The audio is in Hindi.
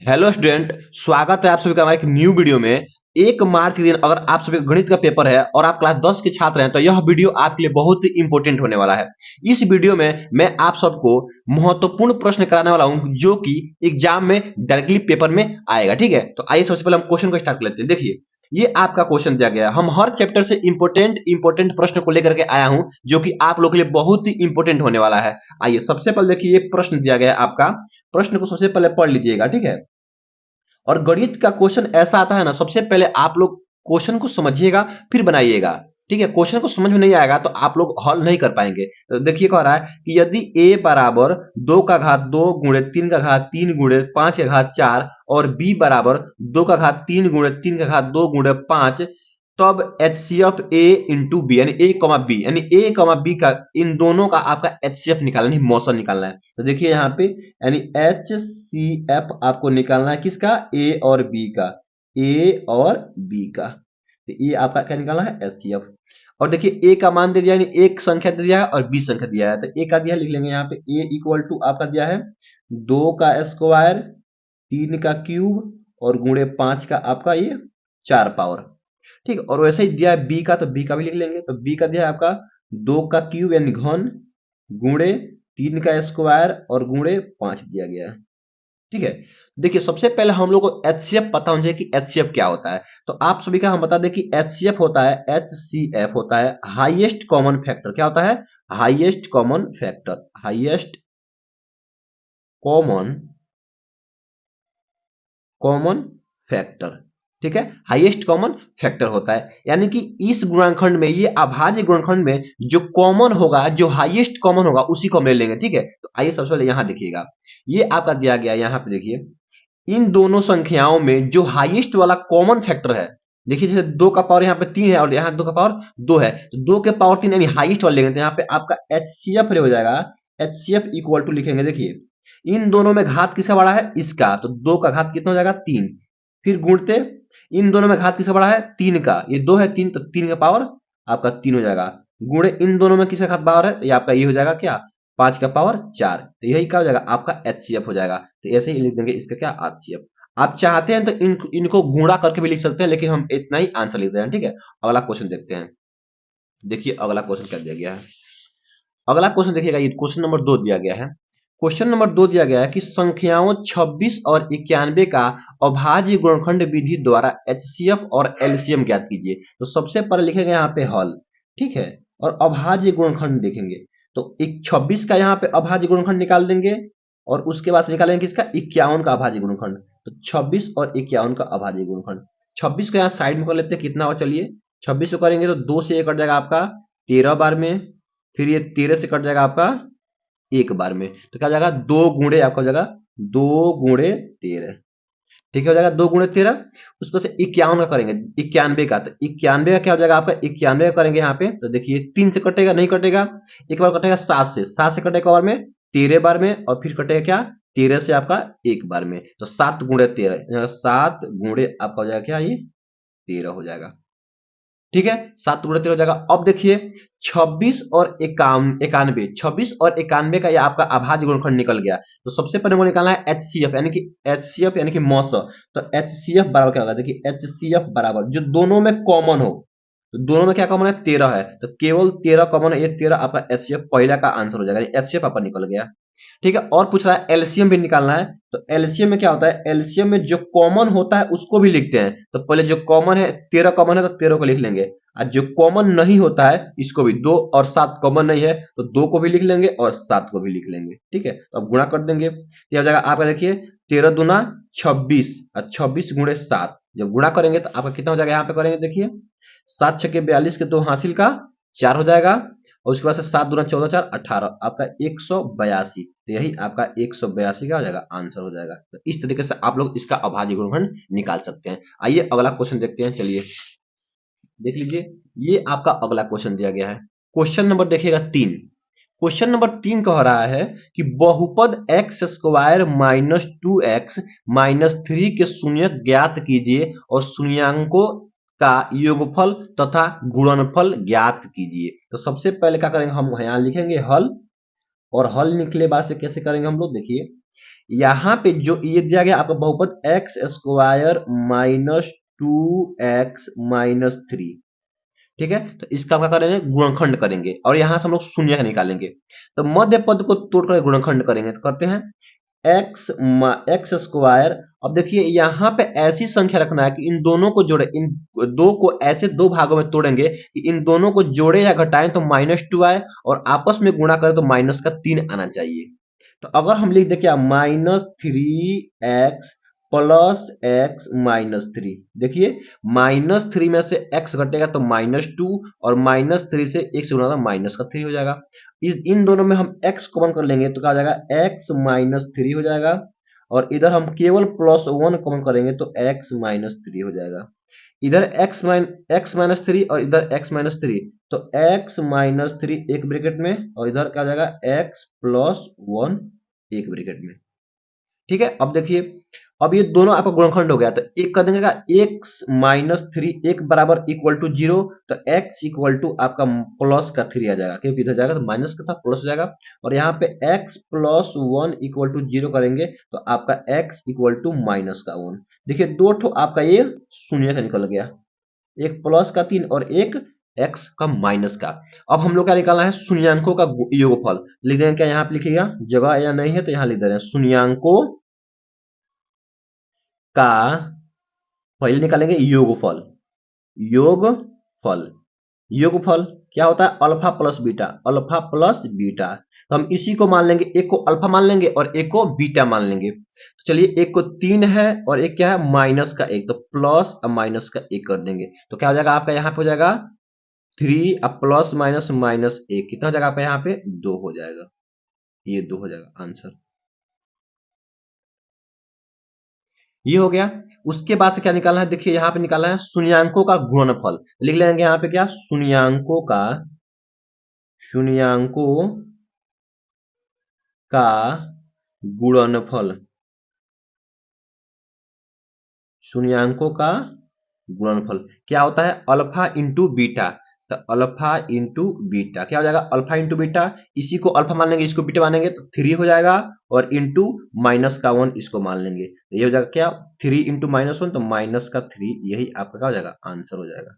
Hello student. स्वागत है आप सभी का हमारे एक न्यू वीडियो में। 1 मार्च के दिन अगर आप सभी गणित का पेपर है और आप क्लास 10 के छात्र हैं तो यह वीडियो आपके लिए बहुत ही इंपॉर्टेंट होने वाला है। इस वीडियो में मैं आप सबको महत्वपूर्ण प्रश्न कराने वाला हूं जो कि एग्जाम में डायरेक्टली पेपर में आएगा। ठीक है, तो आइए सबसे पहले हम क्वेश्चन को स्टार्ट कर लेते हैं। देखिए, ये आपका क्वेश्चन दिया गया है। हम हर चैप्टर से इंपॉर्टेंट प्रश्न को लेकर के आया हूं जो कि आप लोगों के लिए बहुत ही इंपॉर्टेंट होने वाला है। आइए सबसे पहले देखिए, ये प्रश्न दिया गया है आपका। प्रश्न को सबसे पहले पढ़ लीजिएगा। ठीक है, और गणित का क्वेश्चन ऐसा आता है ना, सबसे पहले आप लोग क्वेश्चन को समझिएगा फिर बनाइएगा। ठीक है, क्वेश्चन को समझ में नहीं आएगा तो आप लोग हल नहीं कर पाएंगे। तो देखिए कह रहा है कि यदि a बराबर 2 का घात 2 गुणे 3 का घात 3 गुणे 5 का घात 4 और b बराबर 2 का घात 3 गुणे 3 का घात 2 गुणे 5, तब HCF A इंटू बी यानी a कमा बी यानी a कमा बी का इन दोनों का आपका HCF निकालना है, मौसम निकालना है। तो देखिए यहाँ पे यानी HCF आपको निकालना है किसका, a और b का, a और b का। तो ये आपका क्या निकालना है, HCF। और देखिए a का मान दे दिया यानी एक संख्या दे दिया है और b संख्या दिया है। तो a का दिया है, लिख लेंगे यहाँ पे a इक्वल टू आपका दिया है 2 का स्क्वायर 3 का क्यूब और गुणे 5 का आपका ये 4 पावर। ठीक है, और वैसे ही दिया है बी का, तो बी का भी लिख लेंगे। तो बी का दिया है आपका 2 का क्यूब यानी घन गुणे 3 का स्क्वायर और गुणे 5 दिया गया है। ठीक है, देखिए सबसे पहले हम लोग को एचसीएफ पता होना चाहिए कि एचसीएफ क्या होता है। तो आप सभी का हम बता दें कि एचसीएफ होता है, एचसीएफ होता है हाईएस्ट कॉमन फैक्टर। क्या होता है, highest common factor, highest common common factor. ठीक है, हाईएस्ट कॉमन फैक्टर होता है, यानी कि इस गुणनखंड में, ये अभाज्य गुणनखंड में जो कॉमन होगा, जो हाईएस्ट कॉमन होगा उसी को हम ले लेंगे। ठीक है, तो आइए सबसे पहले यहां देखिएगा, ये आपका दिया गया, यहां पे देखिए इन दोनों संख्याओं में जो हाईएस्ट वाला कॉमन फैक्टर है। देखिए जैसे 2 का पावर यहाँ पे 3 है और यहाँ 2 का पावर 2 है, तो 2 के पावर 3 यानी हाईएस्ट वाला लेंगे। तो यहाँ पे आपका एचसीएफ हो जाएगा, एचसीएफ इक्वल टू लिखेंगे। देखिए इन दोनों में घात किसका बड़ा है, इसका, तो 2 का घात कितना हो जाएगा, 3। फिर गुणते इन दोनों में घात किसका बड़ा है, 3 का, ये 2 है 3, तो 3 का पावर आपका 3 हो जाएगा। गुणे इन दोनों में किसका घात बार है, तो ये आपका ये हो जाएगा क्या, 5 का पावर 4। तो यही क्या हो जाएगा, आपका एचसीएफ हो जाएगा। तो ऐसे ही लिख देंगे इसका क्या, एचसीएफ। आप चाहते हैं तो इनको गुणा करके भी लिख सकते हैं, लेकिन हम इतना ही आंसर लिख रहे हैं। ठीक है, अगला क्वेश्चन देखते हैं। देखिए अगला क्वेश्चन क्या दिया गया है। अगला क्वेश्चन देखिएगा, ये क्वेश्चन नंबर 2 दिया गया है। क्वेश्चन नंबर 2 दिया गया है कि संख्याओं 26 और 91 का अभाज्य गुणनखंड विधि द्वारा एचसीएफ और एलसीएम ज्ञात कीजिए। तो सबसे पहले लिखेंगे यहाँ पे हल। ठीक है, और अभाज्य गुणनखंड देखेंगे। तो 26 का यहाँ पे अभाज्य गुणनखंड निकाल देंगे और उसके बाद निकालेंगे किसका, 51 का अभाज्य गुणनखंड। तो 26 और 51 का अभाज्य गुणनखंड। 26 को यहाँ साइड में कर लेते हैं, कितना हो, चलिए 26 को करेंगे तो 2 से 1 कट जाएगा आपका 13 बार में। फिर ये 13 से कट जाएगा आपका 1 बार में, तो क्या हो जाएगा, 2 गुणे आपका हो जाएगा 2 गुणे 13। ठीक है, हो जाएगा 2 गुणे 13। उसको से 51 का करेंगे, 91 का, तो 91 का क्या हो जाएगा आपका, 91 का करेंगे यहाँ पे। तो देखिए 3 से कटेगा, नहीं कटेगा, एक बार कटेगा 7 से कटेगा और में 13 बार में, और फिर कटेगा क्या, 13 से आपका 1 बार में। तो 7 गुणे 13, 7 गुणे आपका हो जाएगा क्या, ये 13 हो जाएगा। ठीक है, 7 गुणे 13 हो जाएगा। अब देखिए 26 और 91, 26 और 91 का ये आपका अभाज्य गुणनखंड निकल गया। तो सबसे पहले वो निकालना है एचसीएफ, यानी कि एचसीएफ यानी कि मौस। तो एचसीएफ बराबर क्या होगा, देखिए एचसीएफ बराबर जो दोनों में कॉमन हो, तो दोनों में क्या कॉमन है, 13 है, तो केवल 13 कॉमन है, ये 13 आपका एचसीएफ पहला का आंसर हो जाएगा, एचसीएफ आपका निकल गया। ठीक है, और पूछ रहा है एलसीएम भी निकालना है। तो एलसीएम में क्या होता है, एलसीएम में जो कॉमन होता है उसको भी लिखते हैं। तो पहले जो कॉमन है, 13 कॉमन है तो 13 को लिख लेंगे, और जो कॉमन नहीं होता है इसको भी, 2 और 7 कॉमन नहीं है तो 2 को भी लिख लेंगे और 7 को भी लिख लेंगे। ठीक है, तो अब गुणा कर देंगे, तो हो जाएगा आपका, देखिए 13 दूना 26 और 26 गुणे 7, जब गुणा करेंगे तो आपका कितना हो जाएगा, यहाँ पे करेंगे देखिए 7 छके 42 के 2 हासिल का 4 हो जाएगा, और उसके बाद से 7 दूना 14 4 18, आपका 182। तो यही आपका 182 का हो जाएगा, आंसर हो जाएगा। तो इस तरीके से आप लोग इसका अभाज्य गुणनखंड निकाल सकते हैं। आइए अगला क्वेश्चन देखते हैं, चलिए देख लीजिए, ये आपका अगला क्वेश्चन दिया गया है। क्वेश्चन नंबर देखिएगा 3। क्वेश्चन नंबर 3 कह रहा है कि बहुपद x square minus 2x minus 3 के शून्यक ज्ञात कीजिए और शून्यांकों का योगफल तथा गुणनफल ज्ञात कीजिए। तो सबसे पहले क्या करेंगे, हम यहाँ लिखेंगे हल, और हल निकले बाद से कैसे करेंगे हम लोग, देखिए यहाँ पे जो ये दिया गया आपका बहुपद एक्स स्क्वायर माइनस 2x-3, ठीक है। तो इसका क्या करेंगे, गुणनखंड करेंगे और यहां से हम लोग शून्य का निकालेंगे। तो मध्य पद को तोड़कर गुणनखंड करेंगे, तो करते हैं एक्स स्क्वायर। अब देखिए यहाँ पे ऐसी संख्या रखना है कि इन दोनों को जोड़े, इन दो को ऐसे दो भागों में तोड़ेंगे कि इन दोनों को जोड़े या घटाएं तो -2 आए और आपस में गुणा करें तो -3 आना चाहिए। तो अगर हम लिख दे क्या, -3x plus x minus three, देखिए -3 में से x घटेगा तो -2 और -3 से x गुणा -3 हो जाएगा। इन दोनों में हम x कॉमन कर लेंगे तो क्या हो जाएगा, x -3 हो जाएगा और इधर हम केवल +1 कॉमन करेंगे तो x -3 हो जाएगा। इधर x -3 और इधर x -3, तो x -3 एक ब्रैकेट में और इधर क्या जाएगा x +1 एक ब्रैकेट में, ठीक है। अब देखिए अब ये दोनों आपका गुणनखंड हो गया, तो एक कर देंगे का x -3 एक बराबर इक्वल टू 0, तो x इक्वल टू आपका +3 आ जाएगा क्योंकि इधर जाएगा तो माइनस का था प्लस हो जाएगा और यहाँ पे x +1 इक्वल टू 0 करेंगे तो आपका x इक्वल टू -1। देखिए दो ठो आपका ये शून्य का निकल गया, एक +3 और एक x का माइनस का। अब हम लोग क्या निकालना है, शून्यांकों का योगफल। लिख देंगे क्या, यहाँ पे लिखिएगा, जगह या नहीं है तो यहाँ लिख दे रहे हैं शून्यांकों का पहले निकालेंगे योगफल। योगफल, योगफल क्या होता है, alpha plus beta, alpha plus beta. तो हम इसी को मान लेंगे, एक को अल्फा मान लेंगे और एक को बीटा मान लेंगे। तो चलिए एक को 3 है और एक क्या है -1, तो प्लस और माइनस का 1 कर देंगे तो क्या हो जाएगा आपका, यहाँ पे हो जाएगा 3 अब प्लस माइनस -1 कितना हो जाएगा आपका, यहाँ पे 2 हो जाएगा, ये 2 हो जाएगा आंसर। ये हो गया। उसके बाद से क्या निकालना है, देखिए यहाँ पे निकालना है शून्यांकों का गुणनफल। लिख लेंगे यहाँ पे क्या, शून्यांकों का गुणनफल, शून्यांकों का गुणनफल क्या होता है, अल्फा इंटू बीटा। तो अल्फा इंटू बीटा क्या हो जाएगा, अल्फा इंटू बीटा, इसी को अल्फा मान लेंगे इसको बीटा मानेंगे तो 3 हो जाएगा और इंटू -1 इसको मान लेंगे, तो ये हो जाएगा क्या 3 इंटू -1 तो -3, यही आपका क्या हो जाएगा आंसर हो जाएगा।